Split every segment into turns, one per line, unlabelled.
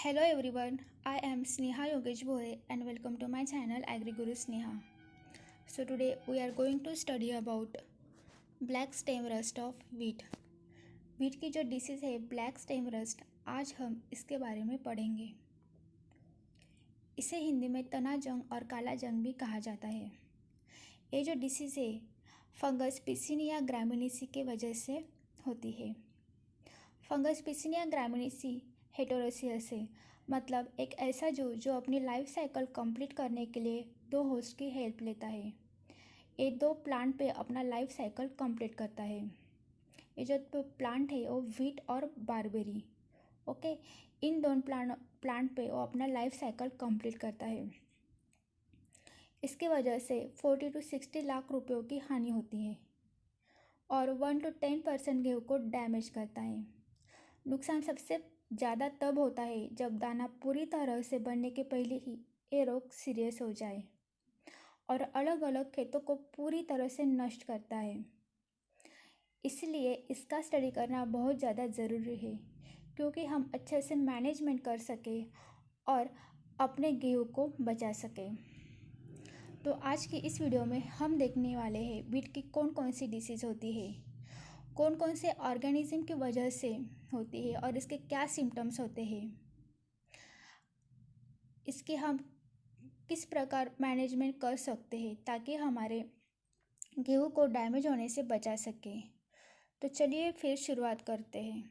Hello everyone, I am Sneha Yogesh Bhore and welcome to my channel AgriGuru Sneha. So today we are going to study about black stem rust of wheat. Wheat की जो disease है black stem rust, आज हम इसके बारे में पढ़ेंगे। इसे हिंदी में तना जंग और काला जंग भी कहा जाता है। ये जो डिसीज़ है फंगस पिसिनिया ग्रामिनेसी के वजह से होती है। फंगस पिसिनिया ग्रामिनेसी हेटेरोसियस है, मतलब एक ऐसा जो अपनी लाइफ साइकिल कंप्लीट करने के लिए दो होस्ट की हेल्प लेता है। ये दो प्लांट पे अपना लाइफ साइकिल कंप्लीट करता है। ये जो प्लांट है वो वीट और बारबेरी, ओके, इन दोनों प्लांट पे वो अपना लाइफ साइकिल कंप्लीट करता है। इसकी वजह से 40 to 60 लाख रुपयों की हानि होती है और 1 to 10% गेहूँ को डैमेज करता है। नुकसान सबसे ज़्यादा तब होता है जब दाना पूरी तरह से बनने के पहले ही ये रोग सीरियस हो जाए और अलग अलग खेतों को पूरी तरह से नष्ट करता है। इसलिए इसका स्टडी करना बहुत ज़्यादा ज़रूरी है क्योंकि हम अच्छे से मैनेजमेंट कर सकें और अपने गेहूँ को बचा सकें। तो आज की इस वीडियो में हम देखने वाले हैं वीट की कौन कौन सी डिसीज़ होती है, कौन कौन से ऑर्गेनिज्म की वजह से होती है और इसके क्या सिम्टम्स होते हैं, इसके हम किस प्रकार मैनेजमेंट कर सकते हैं ताकि हमारे गेहूँ को डैमेज होने से बचा सके। तो चलिए फिर शुरुआत करते हैं।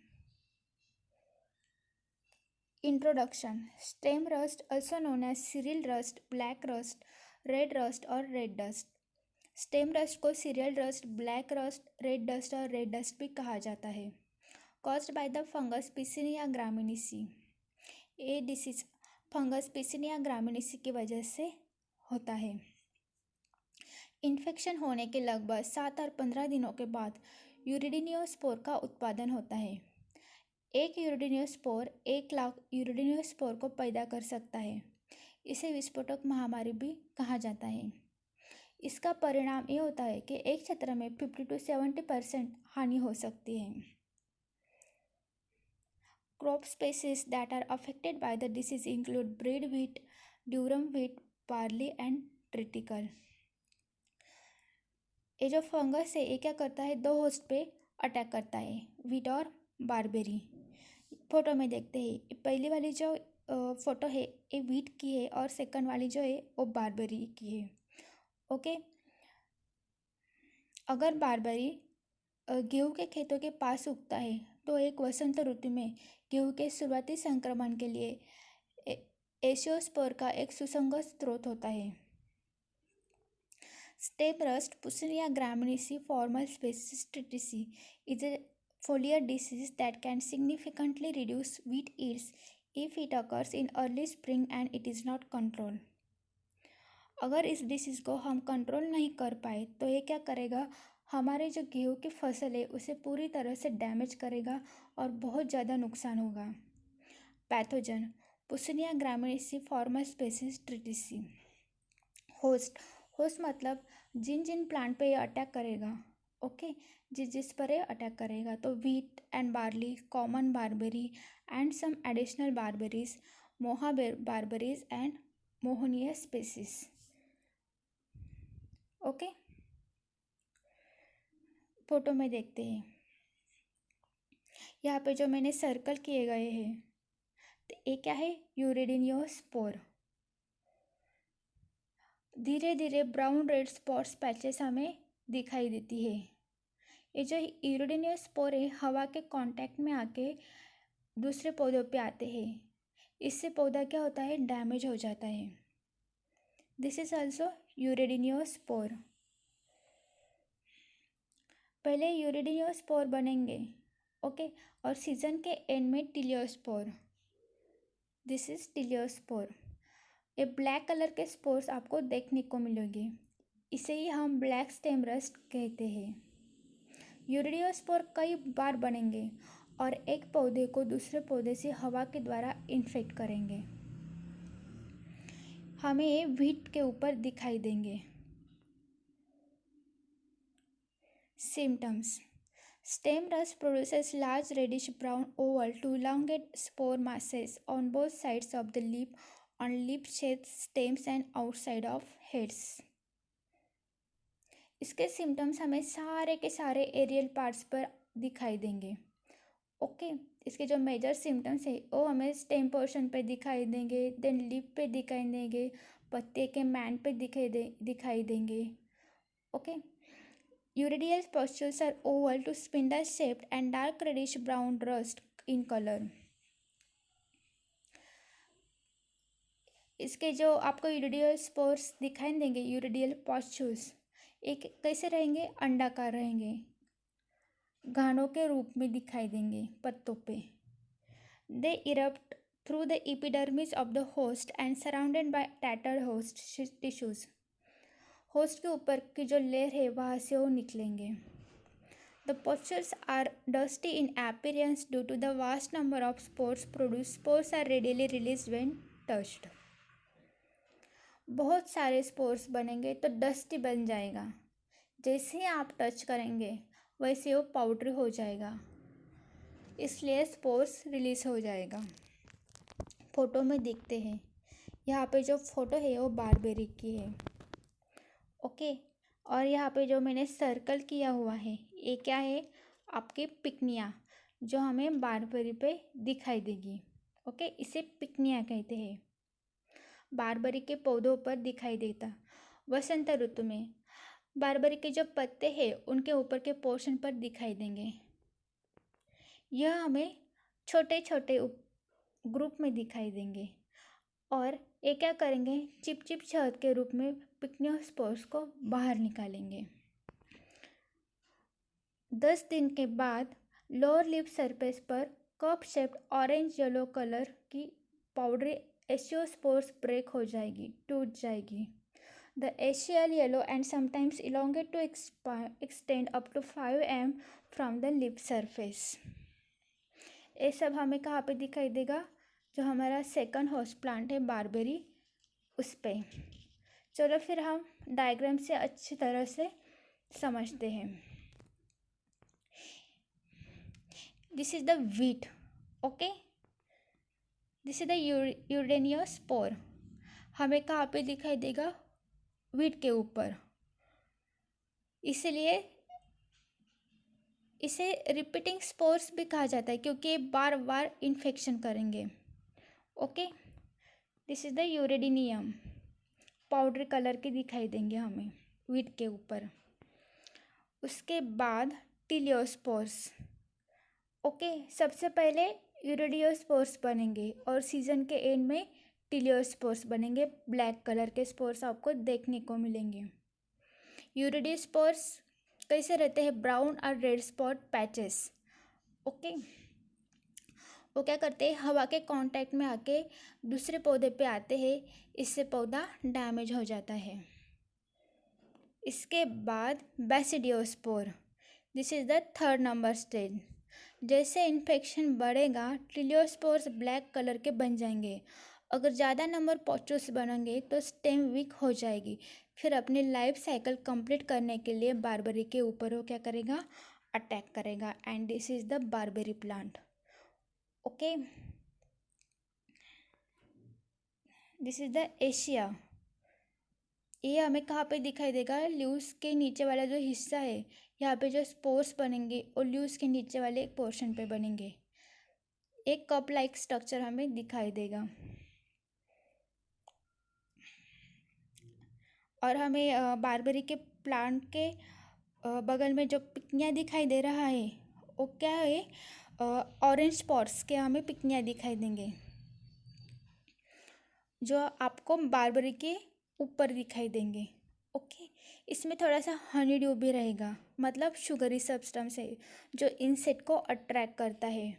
Introduction. Stem rust also known as cereal rust, black rust, red rust और रेड डस्ट। स्टेम रस्ट को cereal rust, black rust, red dust और रेड डस्ट भी कहा जाता है। Caused by the fungus Puccinia graminis. ये डिसीज फंगस पिसिनिया ग्रामिनेसी की वजह से होता है। इन्फेक्शन होने के लगभग 7 और 15 दिनों के बाद यूरिडिनियोस्पोर का उत्पादन होता है। एक यूरिडिनियोस्पोर 1 लाख यूरिडिनियोस्पोर को पैदा कर सकता है। इसे विस्फोटक महामारी भी कहा जाता है। इसका परिणाम ये होता है कि एक क्षेत्र में 50 to 70% हानि हो सकती है। Crop species that are affected by the disease include bread wheat, durum wheat, barley and triticale. ये जो फंगस है ये क्या करता है, दो होस्ट पे अटैक करता है, वीट और बारबेरी। फोटो में देखते हैं, पहली वाली जो फोटो है ये वीट की है और सेकंड वाली जो है वो बारबेरी की है, ओके। अगर बारबेरी गेहूँ के खेतों के पास उगता है तो एक वसंत ऋतु में गेहूँ के शुरुआती संक्रमण के लिए एशियोस्पोर का एक सुसंगत स्रोत होता है। Stem rust Puccinia graminis formal species tritici is a foliar disease that can significantly reduce wheat yields if it occurs in early spring and it is not controlled. अगर इस डिसीज़ को हम कंट्रोल नहीं कर पाए तो ये क्या करेगा, हमारे जो गेहूँ की फसल है उसे पूरी तरह से डैमेज करेगा और बहुत ज़्यादा नुकसान होगा। Pathogen Puccinia graminis formal species tritici. Host मतलब जिन प्लांट पे ये अटैक करेगा, ओके, जिस पर ये अटैक करेगा, तो wheat and barley, common barberry and some additional barberries, मोहा barberries and Mahonia species, okay. Photo में देखते हैं, यहाँ पे जो मैंने सर्कल किए गए हैं तो ये क्या है, यूरिडिनियोस्पोर। धीरे धीरे ब्राउन रेड स्पॉट्स पैचेस हमें दिखाई देती है। ये जो यूरिडिनियोस्पोर है हवा के कांटेक्ट में आके दूसरे पौधों पे आते हैं, इससे पौधा क्या होता है, डैमेज हो जाता है। This is also urediniospore. पहले यूरिडिनियोस्पोर बनेंगे, ओके, और सीजन के एंड में टिलियोस्पोर। This is टिलियोस्पोर। ये ब्लैक कलर के स्पोर्स आपको देखने को मिलेंगे, इसे ही हम ब्लैक स्टेम रस्ट कहते हैं। यूरिडियोस्पोर कई बार बनेंगे और एक पौधे को दूसरे पौधे से हवा के द्वारा इन्फेक्ट करेंगे, हमें ये व्हीट के ऊपर दिखाई देंगे। Symptoms. Stem rust produces large reddish brown oval to elongate spore masses on both sides of the leaf, on leaf shaped stems and outside of heads. इसके सिम्टम्स हमें सारे के सारे एरियल पार्ट्स पर दिखाई देंगे। ओके इसके जो मेजर सिम्टम्स है वो हमें स्टेम पोर्शन पे दिखाई देंगे, देन लीफ पे दिखाई देंगे, पत्ते के मैन पे दिखाई देंगे। Okay uridial pustules are oval to spindle shaped and dark reddish brown rust in color. इसके जो आपको यूरिडियल स्पोर्स दिखाई देंगे, यूरिडियल पॉस्चुल्स एक कैसे रहेंगे, अंडाकार रहेंगे, घानों के रूप में दिखाई देंगे पत्तों पे। They erupt through the epidermis of the host and surrounded by tattered host tissues. Host के ऊपर की जो लेयर है वहाँ से वो निकलेंगे। The pustules are dusty in appearance due to the vast number of spores produced. Spores are readily released when touched. बहुत सारे स्पोर्स बनेंगे तो डस्टी बन जाएगा, जैसे ही आप टच करेंगे वैसे वो पाउडरी हो जाएगा, इसलिए स्पोर्स रिलीज हो जाएगा। फ़ोटो में देखते हैं, यहाँ पे जो फ़ोटो है वो बारबेरी की है। ओके और यहाँ पे जो मैंने सर्कल किया हुआ है ये क्या है, आपकी पिकनिया जो हमें बारबेरी पे दिखाई देगी। ओके इसे पिकनिया कहते हैं, बारबेरी के पौधों पर दिखाई देता। वसंत ऋतु में बारबेरी के जो पत्ते हैं उनके ऊपर के पोर्शन पर दिखाई देंगे। यह हमें छोटे छोटे ग्रुप में दिखाई देंगे और ये क्या करेंगे, चिप चिप शहद के रूप में पिक्नियोस्पोर्स को बाहर निकालेंगे। 10 दिन के बाद लोअर लिप सरफेस पर cup shaped orange yellow colour की पाउडरी एशियोस्पोर्स ब्रेक हो जाएगी, टूट जाएगी। The aecial yellow and sometimes elongate to extend up to 5 mm from the lip surface. ये सब हमें कहाँ पे दिखाई देगा, जो हमारा सेकंड होस्ट प्लांट है बारबेरी उस पे। चलो फिर हम डायग्राम से अच्छी तरह से समझते हैं। This is the wheat, okay this is the urediniospore. हमें कहाँ पे दिखाई देगा, वीट के ऊपर, इसलिए इसे रिपीटिंग स्पोर्स भी कहा जाता है क्योंकि ये बार बार इन्फेक्शन करेंगे। Okay this is the uredinium, powder colour के दिखाई देंगे हमें वीट के ऊपर। उसके बाद टिलियोस्पोर्स। ओके सबसे पहले यूरिडियोस्पोर्स बनेंगे और सीजन के एंड में टिलियोस्पोर्स बनेंगे, ब्लैक कलर के स्पोर्स आपको देखने को मिलेंगे। यूरिडियोस्पोर्स कैसे रहते हैं, ब्राउन और रेड स्पॉट पैचेस। ओके वो क्या करते हैं, हवा के कांटेक्ट में आके दूसरे पौधे पे आते हैं, इससे पौधा डैमेज हो जाता है। इसके बाद basidiospore, this is the 3rd number stage. जैसे इन्फेक्शन बढ़ेगा टिलियोस्पोर्स ब्लैक कलर के बन जाएंगे। अगर ज़्यादा नंबर पॉस्चुल्स बनेंगे तो स्टेम वीक हो जाएगी, फिर अपनी लाइफ साइकिल कंप्लीट करने के लिए बारबेरी के ऊपर वो क्या करेगा, अटैक करेगा। And this is the barberry plant. Okay this is the aecia. ये हमें कहाँ पे दिखाई देगा, ल्यूस के नीचे वाला जो हिस्सा है, यहाँ पे जो स्पोर्स बनेंगे और ल्यूस के नीचे वाले एक पोर्शन पे बनेंगे। एक कप लाइक स्ट्रक्चर हमें दिखाई देगा। और हमें बारबेरी के प्लांट के बगल में जो पिकनिया दिखाई दे रहा है वो क्या है, ऑरेंज स्पॉट्स के हमें पिकनिया दिखाई देंगे, जो आपको बारबेरी के ऊपर दिखाई देंगे। ओके इसमें थोड़ा सा हनी ड्यू भी रहेगा, मतलब शुगरी सब्सटेंस है जो इंसेक्ट को अट्रैक्ट करता है।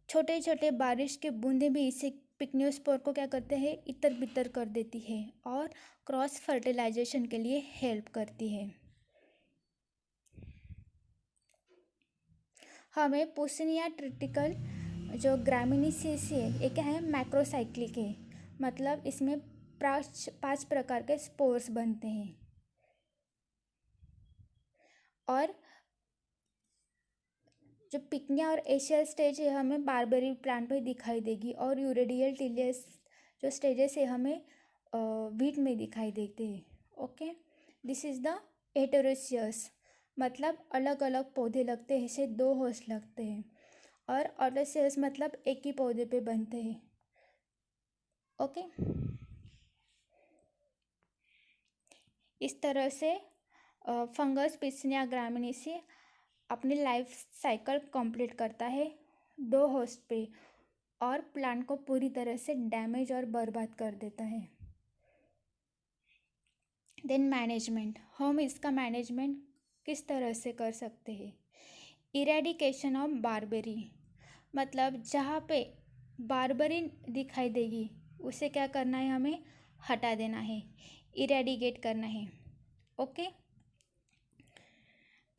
छोटे छोटे बारिश के बूंदें भी इसे पिक्नियोस्पोर को क्या करते हैं, इतर बितर कर देती है और क्रॉस फर्टिलाइजेशन के लिए हेल्प करती है। हमें पुसिनिया ट्रिटिकल जो ग्रामिनीसेसी है ये क्या है, मैक्रोसाइक्लिक है, मतलब इसमें 5 प्रकार के स्पोर्स बनते हैं। और जो पिकनिया और एशियल स्टेज है हमें बारबेरी प्लांट में दिखाई देगी, और यूरेडियल टिलियस जो स्टेजेस है हमें वीट में दिखाई देते हैं। ओके, दिस इज़ द हेटेरोसियस, मतलब अलग अलग पौधे लगते हैं, ऐसे दो होस्ट लगते हैं। और ऑटोसियस मतलब एक ही पौधे पे बनते हैं। ओके, इस तरह से फंगस पिसनिया ग्रामिनीसी अपनी लाइफ साइकिल कंप्लीट करता है दो होस्ट पे, और प्लांट को पूरी तरह से डैमेज और बर्बाद कर देता है। देन मैनेजमेंट, हम इसका मैनेजमेंट किस तरह से कर सकते हैं। इरेडिकेशन ऑफ बारबेरी, मतलब जहाँ पे बारबेरी दिखाई देगी उसे क्या करना है, हमें हटा देना है, इरेडिकेट करना है। Okay,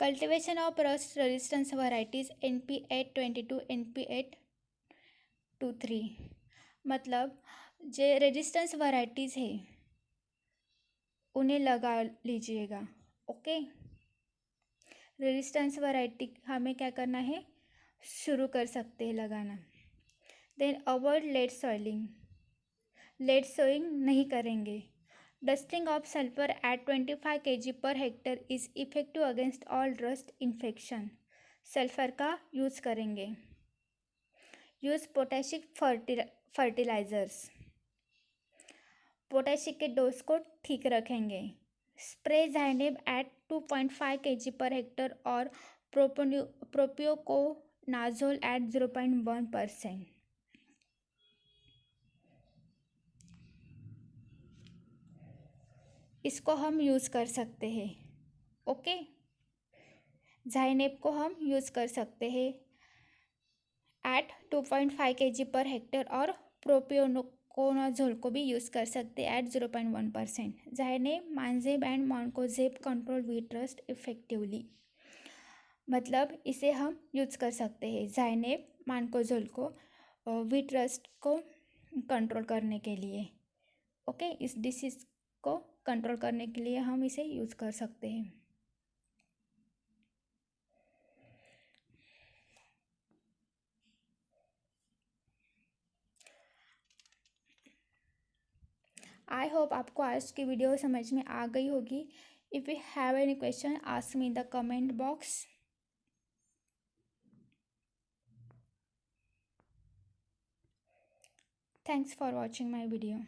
cultivation of rust resistance varieties NP822 NP823, मतलब जो रेजिस्टेंस वैरायटीज़ है उन्हें लगा लीजिएगा। ओके, रेजिस्टेंस वैरायटी हमें क्या करना है, शुरू कर सकते हैं लगाना। Then avoid late sowing, late sowing नहीं करेंगे। Dusting of sulphur at 25 kg per hectare is effective against all rust infection, sulphur का यूज़ करेंगे। यूज़ पोटेशिक फर्टिलाइज़र्स, पोटेशिक के डोज को ठीक रखेंगे। Spray zineb at 2.5 kg per hectare और propiconazole eight 0.1%। इसको हम यूज़ कर सकते हैं। ओके, ज़ाइनेब को हम यूज़ कर सकते हैं एट 2.5 kg पर हेक्टर, और प्रोपियोकोनाजोल को भी यूज़ कर सकते हैं at 0.1%। Zineb, maneb and mancozeb control wheat rust effectively, मतलब इसे हम यूज़ कर सकते हैं ज़ाइनेब मानकोजोल को वीट रस्ट को कंट्रोल करने के लिए। ओके, इस डिसीज़ को कंट्रोल करने के लिए हम इसे यूज़ कर सकते हैं। आई होप आपको आज की वीडियो समझ में आ गई होगी। If you have any question ask me in the comment box. Thanks for watching my video.